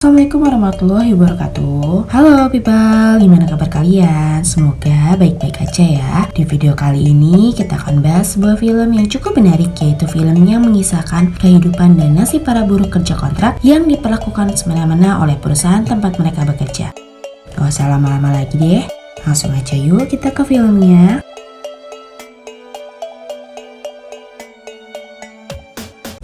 Assalamualaikum warahmatullahi wabarakatuh. Halo people, gimana kabar kalian? Semoga baik-baik aja ya. Di video kali ini kita akan bahas sebuah film yang cukup menarik, yaitu film yang mengisahkan kehidupan dan nasib para buruh kerja kontrak yang diperlakukan semena-mena oleh perusahaan tempat mereka bekerja. Gak usah lama-lama lagi deh, langsung aja yuk kita ke filmnya.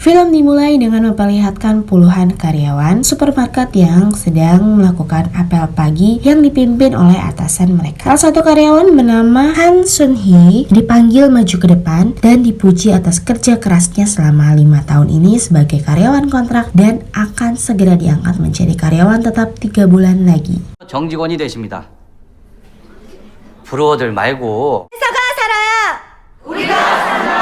Film dimulai dengan memperlihatkan puluhan karyawan supermarket yang sedang melakukan apel pagi yang dipimpin oleh atasan mereka. Salah satu karyawan bernama Han Sun Hee dipanggil maju ke depan dan dipuji atas kerja kerasnya selama 5 tahun ini sebagai karyawan kontrak dan akan segera diangkat menjadi karyawan tetap 3 bulan lagi. 정직원이 되십니다. 부러워들 말고 회사가 살아야 우리가 산다.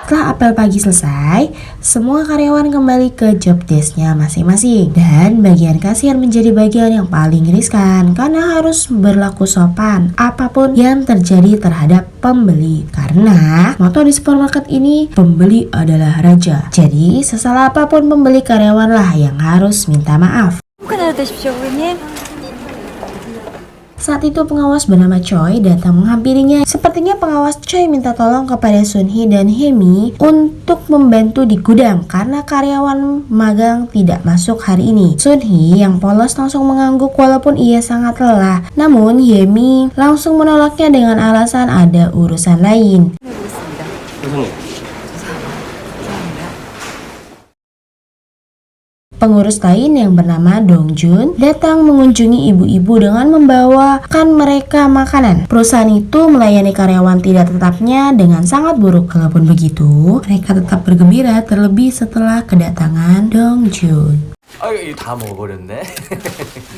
Setelah apel pagi selesai, semua karyawan kembali ke job desk-nya masing-masing. Dan bagian kasir menjadi bagian yang paling riskan karena harus berlaku sopan apapun yang terjadi terhadap pembeli. Karena moto di supermarket ini, pembeli adalah raja. Jadi sesalah apapun pembeli, karyawanlah yang harus minta maaf. 행복한 하루 되십시오, 고객님. Saat itu pengawas bernama Choi datang menghampirinya. Sepertinya pengawas Choi minta tolong kepada Sun Hee dan Hemi untuk membantu di gudang karena karyawan magang tidak masuk hari ini. Sun Hee yang polos langsung mengangguk walaupun ia sangat lelah. Namun Hemi langsung menolaknya dengan alasan ada urusan lain. 교수님. Pengurus lain yang bernama Dong Jun datang mengunjungi ibu-ibu dengan membawakan mereka makanan. Perusahaan itu melayani karyawan tidak tetapnya dengan sangat buruk. Walaupun begitu, mereka tetap bergembira terlebih setelah kedatangan Dong Jun. 이거 다 먹어버렸네.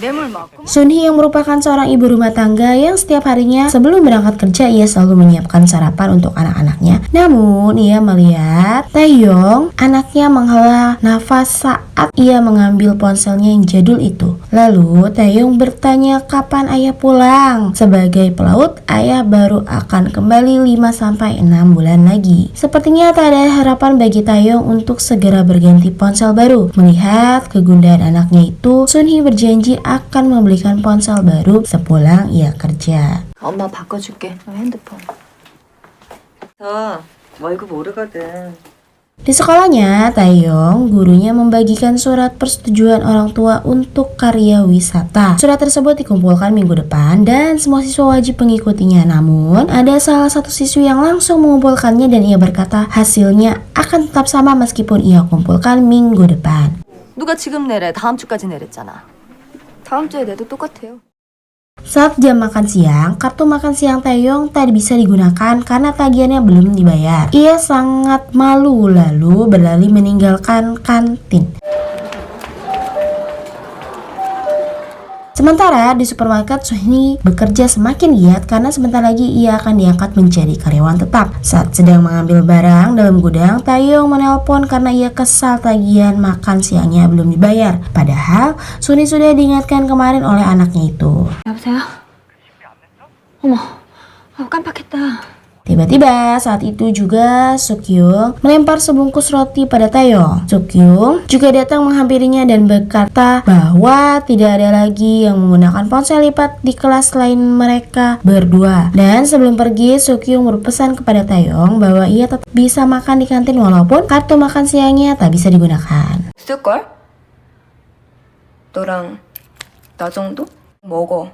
뇌물 맞고 Sun Hee yang merupakan seorang ibu rumah tangga yang setiap harinya sebelum berangkat kerja ia selalu menyiapkan sarapan untuk anak-anaknya. Namun ia melihat Taeyong, anaknya menghela nafas saat ia mengambil ponselnya yang jadul itu. Lalu Taeyong bertanya kapan ayah pulang. Sebagai pelaut, ayah baru akan kembali 5-6 bulan lagi. Sepertinya tak ada harapan bagi Taeyong untuk segera berganti ponsel baru. Melihat kegundahan anaknya itu, Sun Hee berjanji akan membelikan ponsel baru sepulang ia kerja. 엄마 바꿔줄게. 핸드폰. 뭐 이거 모르거든. Di sekolahnya, Taeyong, gurunya membagikan surat persetujuan orang tua untuk karya wisata. Surat tersebut dikumpulkan minggu depan dan semua siswa wajib mengikutinya. Namun, ada salah satu siswi yang langsung mengumpulkannya dan ia berkata hasilnya akan tetap sama meskipun ia kumpulkan minggu depan. 누가 지금 내래? 다음 주까지 내랬잖아. 다음 주에 내도 똑같아요. Saat jam makan siang, kartu makan siang Taeyong tak bisa digunakan karena tagihannya belum dibayar. Ia sangat malu lalu berlari meninggalkan kantin. Sementara di supermarket, Sun Hee bekerja semakin giat karena sebentar lagi ia akan diangkat menjadi karyawan tetap. Saat sedang mengambil barang dalam gudang, Taeyong menelpon karena ia kesal tagihan makan siangnya belum dibayar. Padahal Sun Hee sudah diingatkan kemarin oleh anaknya itu. 여보세요? 어머, 깜빡했다. Tiba-tiba saat itu juga Sukyung melempar sebungkus roti pada Taeyong. Sukyung juga datang menghampirinya dan berkata bahwa tidak ada lagi yang menggunakan ponsel lipat di kelas selain mereka berdua. Dan sebelum pergi, Sukyung berpesan kepada Taeyong bahwa ia tetap bisa makan di kantin walaupun kartu makan siangnya tak bisa digunakan. 쓸걸? 너랑 나 정도? 먹어.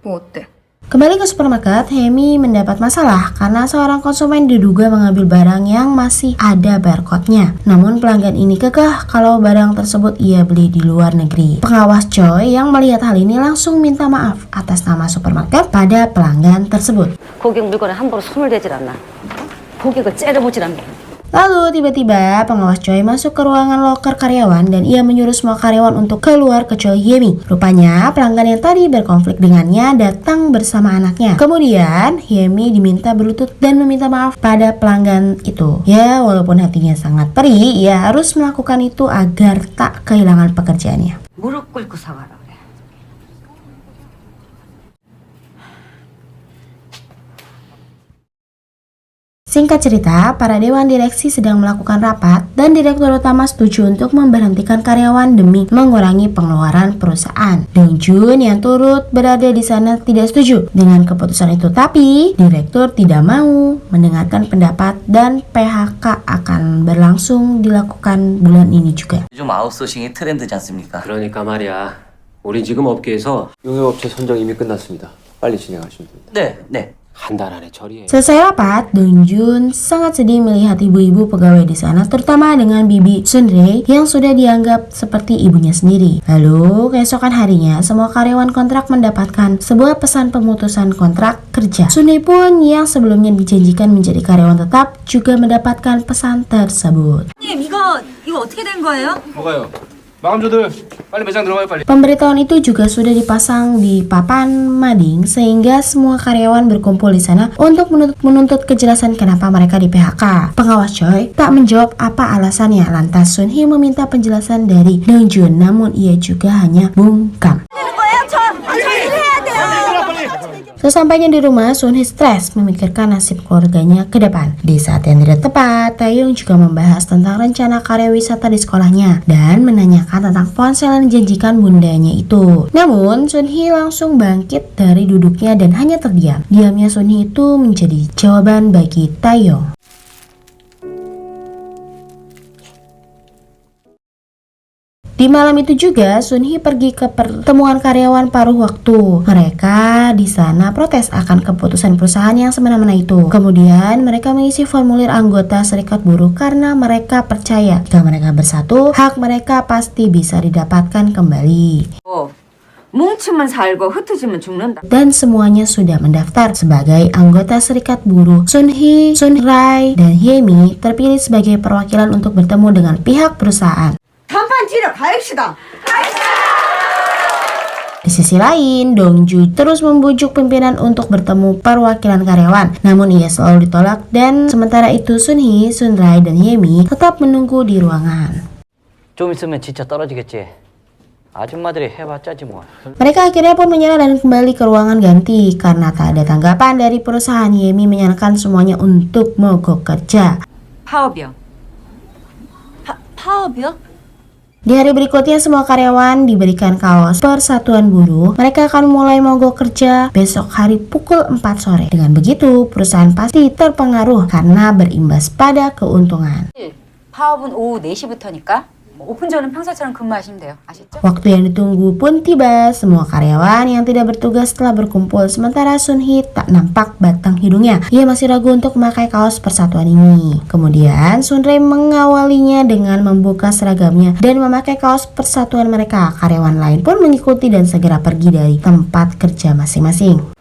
뭐 어때? Kembali ke supermarket, Hemi mendapat masalah karena seorang konsumen diduga mengambil barang yang masih ada barcode-nya. Namun pelanggan ini kekeh kalau barang tersebut ia beli di luar negeri. Pengawas Choi yang melihat hal ini langsung minta maaf atas nama supermarket pada pelanggan tersebut. 고객 물건에 함부로 손을 대질 않나. 고객을 째려보질 않나. Lalu tiba-tiba pengawas Choi masuk ke ruangan loker karyawan dan ia menyuruh semua karyawan untuk keluar kecuali Hemi. Rupanya pelanggan yang tadi berkonflik dengannya datang bersama anaknya. Kemudian Hemi diminta berlutut dan meminta maaf pada pelanggan itu. Ya, walaupun hatinya sangat perih, ia harus melakukan itu agar tak kehilangan pekerjaannya. 무릎 꿇고 사과하라 그래. Singkat cerita, para dewan direksi sedang melakukan rapat dan direktur utama setuju untuk memberhentikan karyawan demi mengurangi pengeluaran perusahaan. Dong Jun yang turut berada di sana tidak setuju dengan keputusan itu, tapi direktur tidak mau mendengarkan pendapat dan PHK akan berlangsung dilakukan bulan ini juga. 요즘 아웃소싱이 트렌드지 않습니까? 그러니까 말이야. 우리 지금 업계에서 용역업체 선정 이미 끝났습니다. 빨리 진행하시면 됩니다. 네. 한 달 안에 처리해. Selesai rapat, Dong Jun sangat sedih melihat ibu-ibu pegawai di sana, terutama dengan bibi Sunrae yang sudah dianggap seperti ibunya sendiri. Lalu, keesokan harinya, semua karyawan kontrak mendapatkan sebuah pesan pemutusan kontrak kerja. Sunrae pun yang sebelumnya dijanjikan menjadi karyawan tetap juga mendapatkan pesan tersebut. 이거 어떻게 된 거예요? 뭐가요? 마감조들 빨리 매장 들어가요 빨리. Pemberitahuan itu juga sudah dipasang di papan mading sehingga semua karyawan berkumpul di sana untuk menuntut kejelasan kenapa mereka di PHK. Pengawas Choi tak menjawab apa alasannya, lantas Sun Hee meminta penjelasan dari Dong Jun, namun ia juga hanya bungkam. Sesampainya di rumah, Sun Hee stres memikirkan nasib keluarganya ke depan. Di saat yang tidak tepat, Taeyong juga membahas tentang rencana karya wisata di sekolahnya dan menanyakan tentang ponsel yang dijanjikan bundanya itu. Namun, Sun Hee langsung bangkit dari duduknya dan hanya terdiam. Diamnya Sun Hee itu menjadi jawaban bagi Taeyong. Di malam itu juga, Sun Hee pergi ke pertemuan karyawan paruh waktu. Mereka di sana protes akan keputusan perusahaan yang semena-mena itu. Kemudian, mereka mengisi formulir anggota serikat buruh karena mereka percaya jika mereka bersatu, hak mereka pasti bisa didapatkan kembali. 뭉치면 살고 흩어지면 죽는다. Dan semuanya sudah mendaftar sebagai anggota serikat buruh. Sun Hee, Sun Rae, dan Hyemi terpilih sebagai perwakilan untuk bertemu dengan pihak perusahaan. 단판 치러 가입시다. Di sisi lain, Dong Ju terus membujuk pimpinan untuk bertemu perwakilan karyawan. Namun ia selalu ditolak dan sementara itu Sun Hee, Sun Rae, dan Hyemi tetap menunggu di ruangan. 좀 있으면 진짜 떨어지겠지. 아줌마들이 해봤자지 뭐. Mereka akhirnya pun menyerah dan kembali ke ruangan ganti. Karena tak ada tanggapan dari perusahaan, Hyemi menyarankan semuanya untuk mogok kerja. 파업이요. 파업이요? Di hari berikutnya semua karyawan diberikan kaos persatuan buruh. Mereka akan mulai mogok kerja besok hari pukul 4 sore. Dengan begitu perusahaan pasti terpengaruh karena berimbas pada keuntungan. 파업은 오후 4시부터니까 오픈전은 평소처럼 근무하시면 돼요. 아셨죠? Waktu yang ditunggu pun tiba. Semua karyawan yang tidak bertugas telah berkumpul. Sementara Sun Hee tak nampak batang hidungnya. Ia masih ragu untuk memakai kaos persatuan ini. Kemudian Sun Rae mengawalinya dengan membuka seragamnya dan memakai kaos persatuan mereka. Karyawan lain pun mengikuti dan segera pergi dari tempat kerja masing-masing.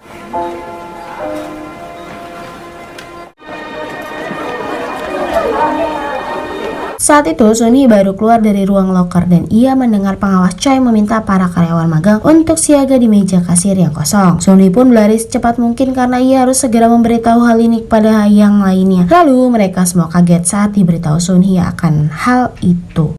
Saat itu Sun Hee baru keluar dari ruang loker dan ia mendengar pengawas Choi meminta para karyawan magang untuk siaga di meja kasir yang kosong. Sun Hee pun berlari secepat mungkin karena ia harus segera memberitahu hal ini kepada yang lainnya. Lalu mereka semua kaget saat diberitahu Sun Hee akan hal itu.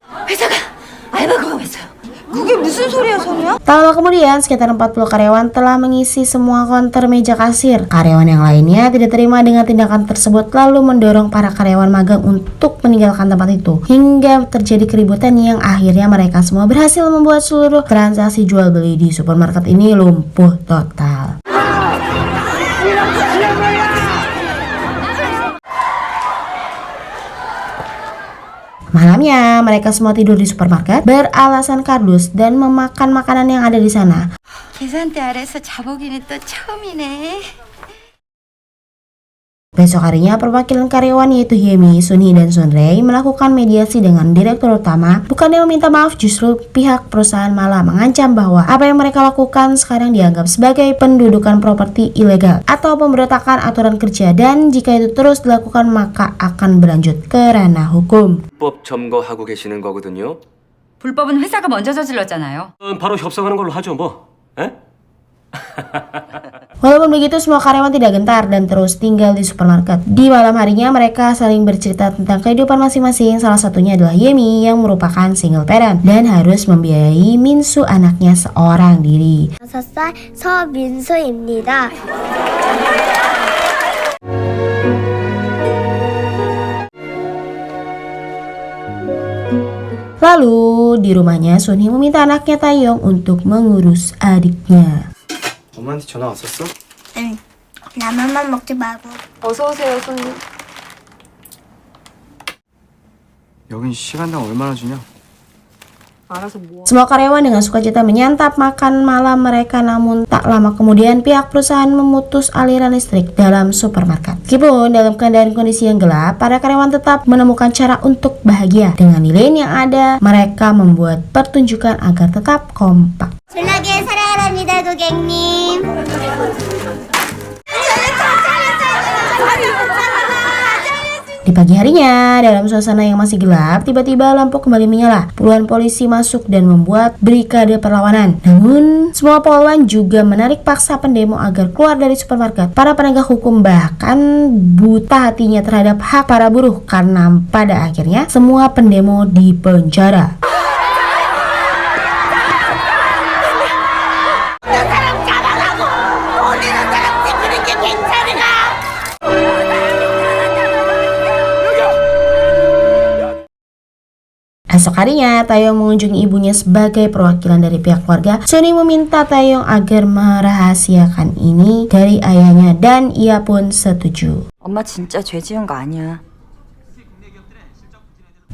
그게 무슨 소리야, 선우야? Tak lama kemudian, sekitar 40 karyawan telah mengisi semua konter meja kasir. Karyawan yang lainnya tidak terima dengan tindakan tersebut lalu mendorong para karyawan magang untuk meninggalkan tempat itu. Hingga terjadi keributan yang akhirnya mereka semua berhasil membuat seluruh transaksi jual beli di supermarket ini lumpuh total. Malamnya, mereka semua tidur di supermarket beralasan kardus dan memakan makanan yang ada di sana. 계산대 아래서 자보기는 또 처음이네. Besok harinya, perwakilan karyawan yaitu Hyemi, Sun Hee, dan Sun Rae melakukan mediasi dengan direktur utama. Bukannya meminta maaf, justru pihak perusahaan malah mengancam bahwa apa yang mereka lakukan sekarang dianggap sebagai pendudukan properti ilegal atau pemberontakan aturan kerja, dan jika itu terus dilakukan maka akan berlanjut ke ranah hukum. 법 점거하고 계시는 거거든요. 불법은 회사가 먼저 저질렀잖아요. 바로 협상하는 걸로 하죠, 뭐. 에? Walaupun begitu, semua karyawan tidak gentar dan terus tinggal di supermarket. Di malam harinya, mereka saling bercerita tentang kehidupan masing-masing. Salah satunya adalah Hyemi yang merupakan single parent dan harus membiayai Minsu, anaknya seorang diri. 6살 서민수입니다. Lalu di rumahnya Sunhee meminta anaknya Taeyong untuk mengurus adiknya. 엄마한테 전화 왔었어? 응. 라면만 먹지 말고. 어서 오세요, 손님. 여긴 시간당 얼마나 주냐? 알아서 뭐. Semua karyawan dengan sukacita menyantap makan malam mereka, namun tak lama kemudian pihak perusahaan memutus aliran listrik dalam supermarket. Meskipun dalam keadaan kondisi yang gelap, para karyawan tetap menemukan cara untuk bahagia. Dengan lilin yang ada, mereka membuat pertunjukan agar tetap kompak. 졸라게 사랑합니다, 고객님. Di pagi harinya, dalam suasana yang masih gelap, tiba-tiba lampu kembali menyala. Puluhan polisi masuk dan membuat brigade perlawanan. Namun, semua polawan juga menarik paksa pendemo agar keluar dari supermarket. Para penegak hukum bahkan buta hatinya terhadap hak para buruh karena pada akhirnya semua pendemo dipenjara. Esok harinya, Taeyong mengunjungi ibunya sebagai perwakilan dari pihak keluarga. Sunhee meminta Taeyong agar merahasiakan ini dari ayahnya dan ia pun setuju. 엄마 진짜 죄 지은 거 아니야.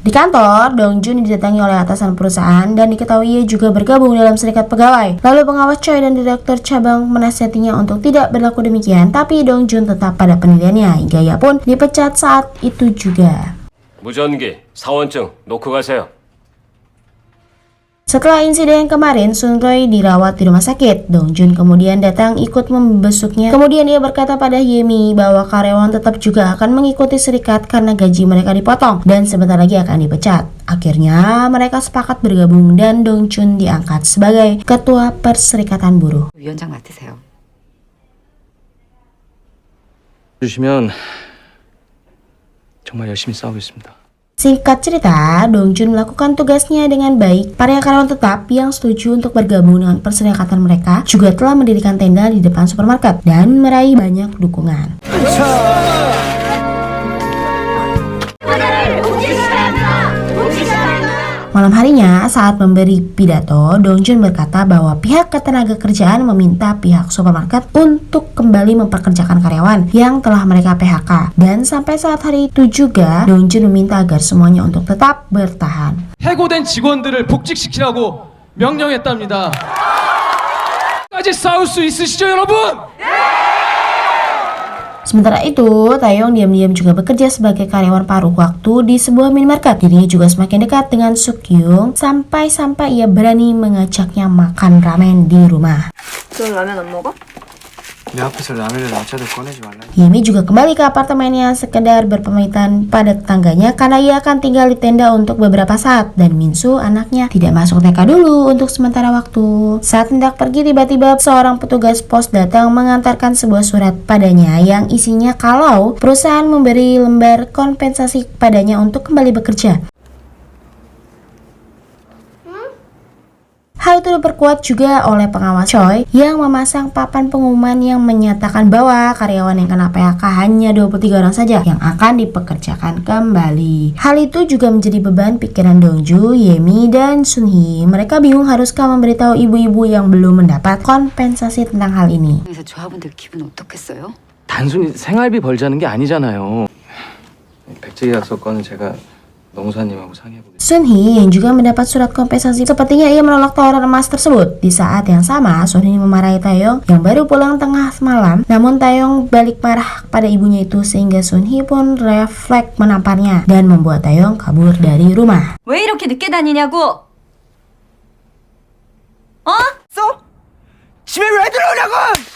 Di kantor, Dongjun didatangi oleh atasan perusahaan dan diketahui ia juga bergabung dalam serikat pegawai. Lalu pengawas Choi dan direktur cabang menasihatinya untuk tidak berlaku demikian, tapi Dongjun tetap pada pendiriannya hingga ia pun dipecat saat itu juga. 무전기, 사원증 놓고 가세요. Setelah insiden kemarin, Sunroy dirawat di rumah sakit. Dongjun kemudian datang ikut membesuknya. Kemudian ia berkata pada Yemi bahwa karyawan tetap juga akan mengikuti serikat karena gaji mereka dipotong dan sebentar lagi akan dipecat. Akhirnya mereka sepakat bergabung dan Dongjun diangkat sebagai ketua perserikatan buruh. 위원장 맡으세요. 주시면 정말 열심히 싸우겠습니다. Singkat cerita, Dongjun melakukan tugasnya dengan baik. Para karyawan tetap yang setuju untuk bergabung dengan perserikatan mereka juga telah mendirikan tenda di depan supermarket dan meraih banyak dukungan. Malam harinya, saat memberi pidato, Dongjun berkata bahwa pihak ketenaga kerjaan meminta pihak supermarket untuk kembali memperkerjakan karyawan yang telah mereka PHK. Dan sampai saat hari itu juga, Dongjun meminta agar semuanya untuk tetap bertahan. 해고된 직원들을 복직시키라고 명령했답니다. 까지 싸울 수 있으시죠, 여러분? Sementara itu, Taeyong diam-diam juga bekerja sebagai karyawan paruh waktu di sebuah minimarket. Dirinya juga semakin dekat dengan Suk-kyung sampai-sampai ia berani mengajaknya makan ramen di rumah. 넌 라면 안 먹어? 내 앞에서 라면을 나자도 꺼내지 말라. Yemi juga kembali ke apartemennya sekedar berpamitan pada tetangganya karena ia akan tinggal di tenda untuk beberapa saat dan Minsu anaknya tidak masuk TK dulu untuk sementara waktu. Saat hendak pergi tiba-tiba seorang petugas pos datang mengantarkan sebuah surat padanya yang isinya kalau perusahaan memberi lembar kompensasi padanya untuk kembali bekerja. Hal itu diperkuat juga oleh pengawas Choi yang memasang papan pengumuman yang menyatakan bahwa karyawan yang kena PHK hanya 23 orang saja yang akan dipekerjakan kembali. Hal itu juga menjadi beban pikiran Dongju, Yemi, dan Sunhee. Mereka bingung haruskah memberitahu ibu-ibu yang belum mendapat kompensasi tentang hal ini. 그래서 조합원들 기분 어떻겠어요? 단순히 생활비 벌자는 게 아니잖아요. 백제계 약속권은 제가 농사님하고 상의해보겠습니다. Sunhee yang juga mendapat surat kompensasi sepertinya ia menolak tawaran emas tersebut. Di saat yang sama, Sunhee memarahi Taeyong yang baru pulang tengah malam. Namun Taeyong balik marah pada ibunya itu sehingga Sunhee pun refleks menamparnya dan membuat Taeyong kabur dari rumah. 왜 이렇게 늦게 다니냐고? 어? 집에 왜 들어오냐고!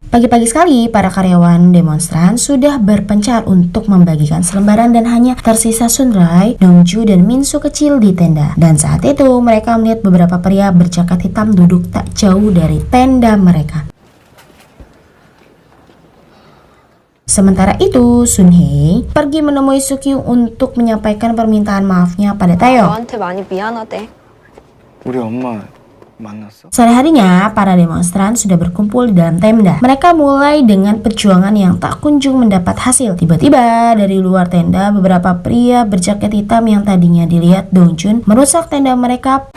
Pagi-pagi sekali, para karyawan demonstran sudah berpencar untuk membagikan selembaran dan hanya tersisa Sunray, Dongju, dan Minsu kecil di tenda. Dan saat itu, mereka melihat beberapa pria berjaket hitam duduk tak jauh dari tenda mereka. Sementara itu, Sunhee pergi menemui Suk-kyung untuk menyampaikan permintaan maafnya pada Taeyong. 너한테 많이 미안하대. 우리 엄마 만났어? Sore harinya, para demonstran sudah berkumpul di dalam tenda. Mereka mulai dengan perjuangan yang tak kunjung mendapat hasil. Tiba-tiba, dari luar tenda, beberapa pria berjaket hitam yang tadinya dilihat Dongjun merusak tenda mereka.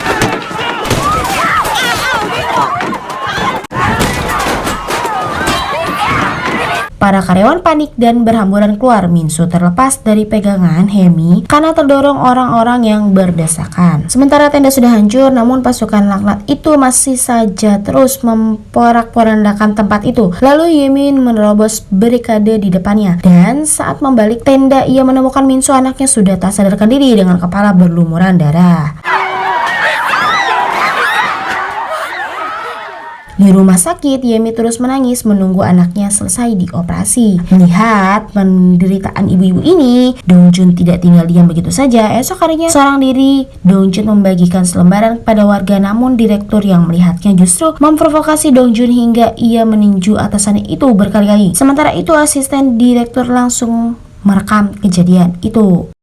Para karyawan panik dan berhamburan keluar. Minsu terlepas dari pegangan Hemi karena terdorong orang-orang yang berdesakan. Sementara tenda sudah hancur, namun pasukan laknat itu masih saja terus memporak-porandakan tempat itu. Lalu Yemin menerobos barikade di depannya, dan saat membalik tenda ia menemukan Minsu, anaknya sudah tak sadarkan diri dengan kepala berlumuran darah. Di rumah sakit, Yemi terus menangis menunggu anaknya selesai dioperasi. Melihat penderitaan ibu-ibu ini, Dongjun tidak tinggal diam begitu saja. Esok harinya, seorang diri, Dongjun membagikan selembaran kepada warga, namun direktur yang melihatnya justru memprovokasi Dongjun hingga ia meninju atasannya itu berkali-kali. Sementara itu, asisten direktur langsung merekam kejadian itu.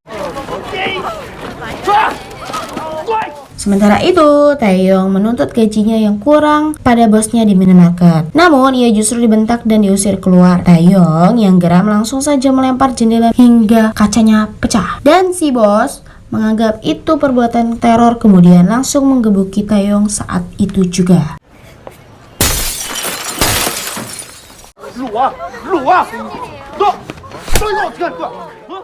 Sementara itu, Taeyong menuntut gajinya yang kurang pada bosnya di minimarket. Namun, ia justru dibentak dan diusir keluar. Taeyong yang geram langsung saja melempar jendela hingga kacanya pecah. Dan si bos menganggap itu perbuatan teror, kemudian langsung menggebuki Taeyong saat itu juga.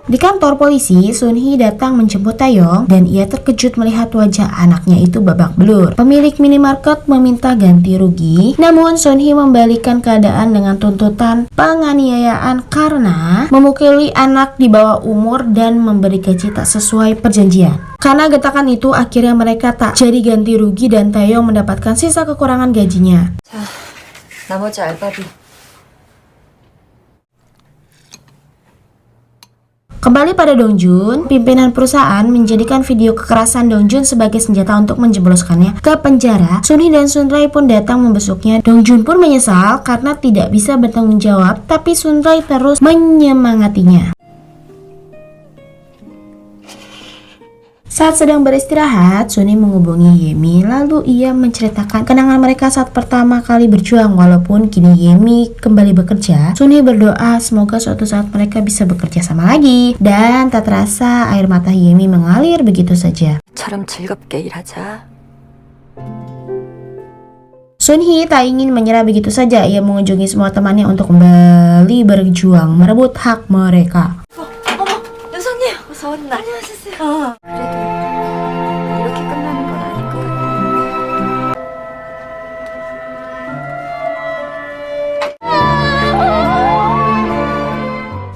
Di kantor polisi, Sunhee datang menjemput Taeyong dan ia terkejut melihat wajah anaknya itu babak belur. Pemilik minimarket meminta ganti rugi, namun Sunhee membalikkan keadaan dengan tuntutan penganiayaan karena memukuli anak di bawah umur dan memberi gaji tak sesuai perjanjian. Karena getakan itu, akhirnya mereka tak jadi ganti rugi dan Taeyong mendapatkan sisa kekurangan gajinya. 나머지 알바비. Kembali pada Dongjun, pimpinan perusahaan menjadikan video kekerasan Dongjun sebagai senjata untuk menjebloskannya ke penjara. Sunhee dan Sunray pun datang membesuknya. Dongjun pun menyesal karena tidak bisa bertanggung jawab, tapi Sunray terus menyemangatinya. Saat sedang beristirahat, Sunhee menghubungi Yemi, lalu ia menceritakan kenangan mereka saat pertama kali berjuang. Walaupun kini Yemi kembali bekerja, Sunhee berdoa semoga suatu saat mereka bisa bekerja sama lagi. Dan tak terasa air mata Yemi mengalir begitu saja. 처럼 즐겁게 일하자. Sunhee tak ingin menyerah begitu saja. Ia mengunjungi semua temannya untuk kembali berjuang merebut hak mereka. 여사님, 어서 오나. 안녕하세요. 그래도 이렇게 끝나는 건 아닐 것 같아.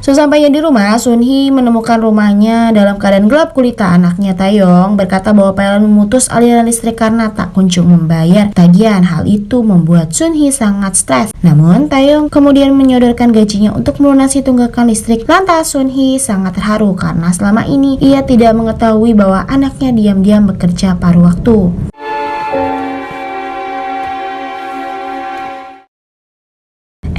Sesampainya di rumah, Sunhee menemukan rumahnya dalam keadaan gelap gulita. Anaknya Taeyong berkata bahwa PLN memutus aliran listrik karena tak kunjung membayar tagihan. Hal itu membuat Sunhee sangat stres. Namun, Taeyong kemudian menyodorkan gajinya untuk melunasi tunggakan listrik. Lantas, Sunhee sangat terharu karena selama ini ia tidak mengetahui bahwa anaknya diam-diam bekerja paruh waktu.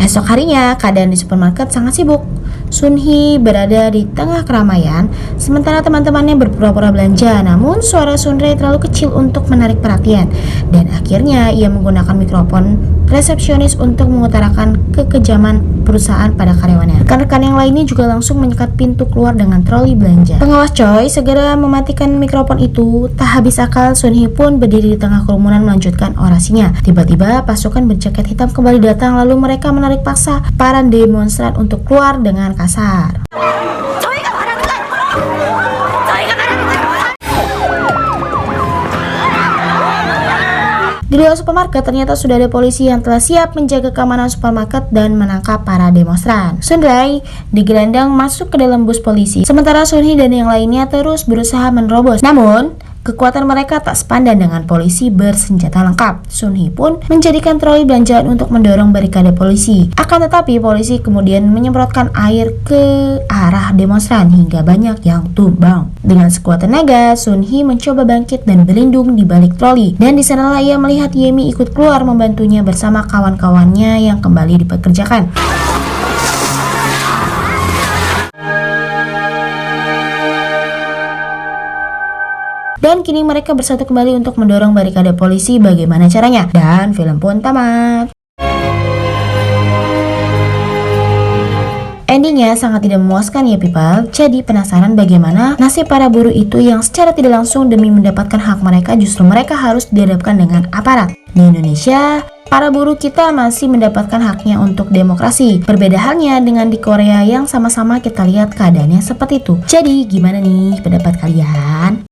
Esok harinya, keadaan di supermarket sangat sibuk. Sunhee berada di tengah keramaian, sementara teman-temannya berpura-pura belanja. Namun, suara Sunray terlalu kecil untuk menarik perhatian. Dan akhirnya, ia menggunakan mikrofon resepsionis untuk mengutarakan kekejaman perusahaan pada karyawannya. Rekan-rekan yang lainnya juga langsung menyekat pintu keluar dengan troli belanja. Pengawas Choi segera mematikan mikrofon itu. Tak habis akal, Sunhee pun berdiri di tengah kerumunan melanjutkan orasinya. Tiba-tiba, pasukan berjaket hitam kembali datang, lalu mereka menarik paksa para demonstran untuk keluar dengan kasar. Di luar supermarket ternyata sudah ada polisi yang telah siap menjaga keamanan supermarket dan menangkap para demonstran. Sunray digelandang masuk ke dalam bus polisi, sementara Sunhee dan yang lainnya terus berusaha menerobos. Namun, kekuatan mereka tak sepadan dengan polisi bersenjata lengkap. Sunhee pun menjadikan troli belanjaan untuk mendorong barikade polisi. Akan tetapi, polisi kemudian menyemprotkan air ke arah demonstran hingga banyak yang tumbang. Dengan sekuat tenaga, Sunhee mencoba bangkit dan berlindung di balik troli. Dan di sanalah ia melihat Yemi ikut keluar membantunya bersama kawan-kawannya yang kembali dipekerjakan. Dan kini mereka bersatu kembali untuk mendorong barikade polisi bagaimana caranya. Dan film pun tamat. Endingnya sangat tidak memuaskan ya people. Jadi penasaran bagaimana nasib para buruh itu yang secara tidak langsung demi mendapatkan hak mereka justru mereka harus dihadapkan dengan aparat. Di Indonesia, para buruh kita masih mendapatkan haknya untuk demokrasi. Berbeda halnya dengan di Korea yang sama-sama kita lihat keadaannya seperti itu. Jadi gimana nih pendapat kalian?